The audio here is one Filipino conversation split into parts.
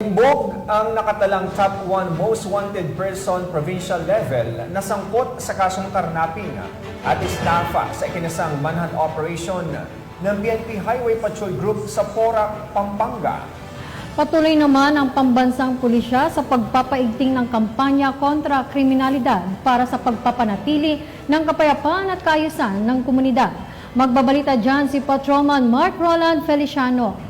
Imbog ang nakatalang top 1 most wanted person provincial level na sangkot sa kasong karnaping at estafa sa ikinasang manhunt operation ng PNP Highway Patrol Group sa Porac, Pampanga. Patuloy naman ang pambansang pulisya sa pagpapaigting ng kampanya kontra kriminalidad para sa pagpapanatili ng kapayapaan at kaayusan ng komunidad. Magbabalita dyan si Patrolman Mark Roland Feliciano.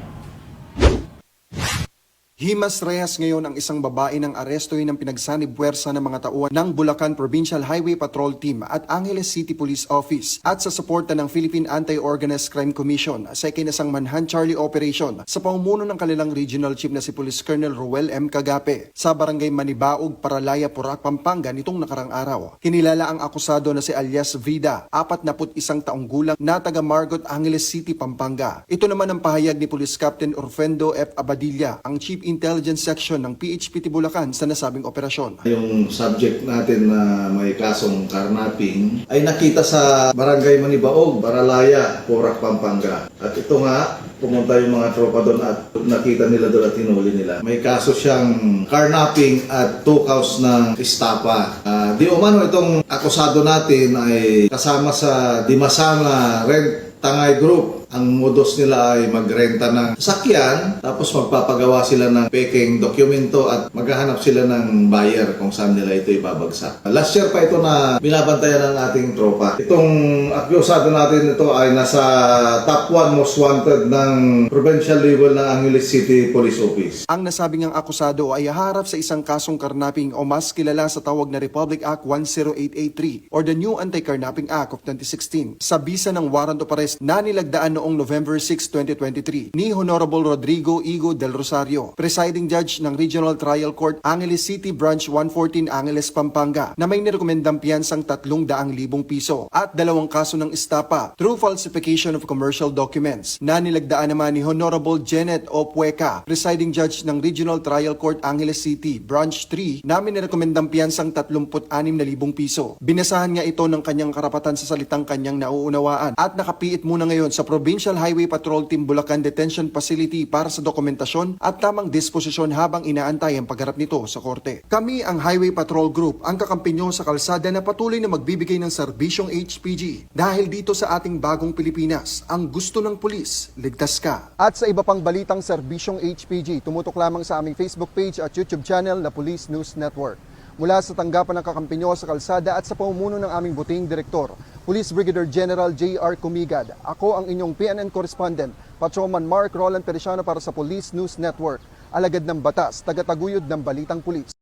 Himas rehas ngayon ang isang babae ng arestoy ng pinagsanib puwersa ng mga tauhan ng Bulacan Provincial Highway Patrol Team at Angeles City Police Office at sa suporta ng Philippine Anti-Organized Crime Commission sa ikinasang Manhunt Charlie Operation sa pamumuno ng kanilang Regional Chief na si Police Colonel Ruel M. Cagape sa Barangay Manibaog, Paralaya, Porac, Pampanga nitong nakarang araw. Kinilala ang akusado na si alias Vida, 41 taong gulang na taga Margot, Angeles City, Pampanga. Ito naman ang pahayag ni Police Captain Orfendo F. Abadilla, ang Chief Intelligence Section ng PHPT Bulacan sa nasabing operasyon. Yung subject natin na may kasong karnaping ay nakita sa Barangay Manibaog, Baralaya, Porac, Pampanga. At ito nga, pumunta yung mga tropa doon at nakita nila doon at hinuli nila. May kaso siyang carnapping at 2 counts ng estafa. Di umano itong akusado natin ay kasama sa Dimasanga Red Tangay Group. Ang modus nila ay magrenta ng sasakyan, tapos magpapagawa sila ng peking dokumento at maghahanap sila ng buyer kung saan nila ito ibabagsak. Last year pa ito na binabantayan ng ating tropa. Itong akusado natin ito ay nasa top 1 most wanted ng provincial level ng Angeles City Police Office. Ang nasabing ang akusado ay haharap sa isang kasong karnaping o mas kilala sa tawag na Republic Act 10883 or the New Anti-Carnapping Act of 2016 sa bisa ng warrant of arrest na nilagdaan noong November 6, 2023 ni Honorable Rodrigo Igo del Rosario, Presiding Judge ng Regional Trial Court Angeles City Branch 114 Angeles, Pampanga na may nirekomendang piyansang 300,000 piso at 2 kaso ng estapa through falsification of commercial documents na nilagdaan naman ni Honorable Janet O. Pueca, Presiding Judge ng Regional Trial Court Angeles City Branch 3 na may nirekomendang piyansang 36,000 piso. Binasahan nga ito ng kanyang karapatan sa salitang kanyang nauunawaan at nakapiit muna ngayon sa Provincial Highway Patrol Team Bulacan Detention Facility para sa dokumentasyon at tamang disposisyon habang inaantay ang pagharap nito sa korte. Kami ang Highway Patrol Group, ang kakampi nyo sa kalsada na patuloy na magbibigay ng serbisyong HPG. Dahil dito sa ating bagong Pilipinas, ang gusto ng pulis, ligtas ka. At sa iba pang balitang serbisyong HPG, tumutok lamang sa aming Facebook page at YouTube channel na Police News Network. Mula sa tanggapan ng kakampi nyo sa kalsada at sa pamumuno ng aming buting direktor, Police Brigadier General J.R. Kumigad, ako ang inyong PNN correspondent, Patrolman Mark Roland Feliciano para sa Police News Network, alagad ng batas, tagataguyod ng balitang pulis.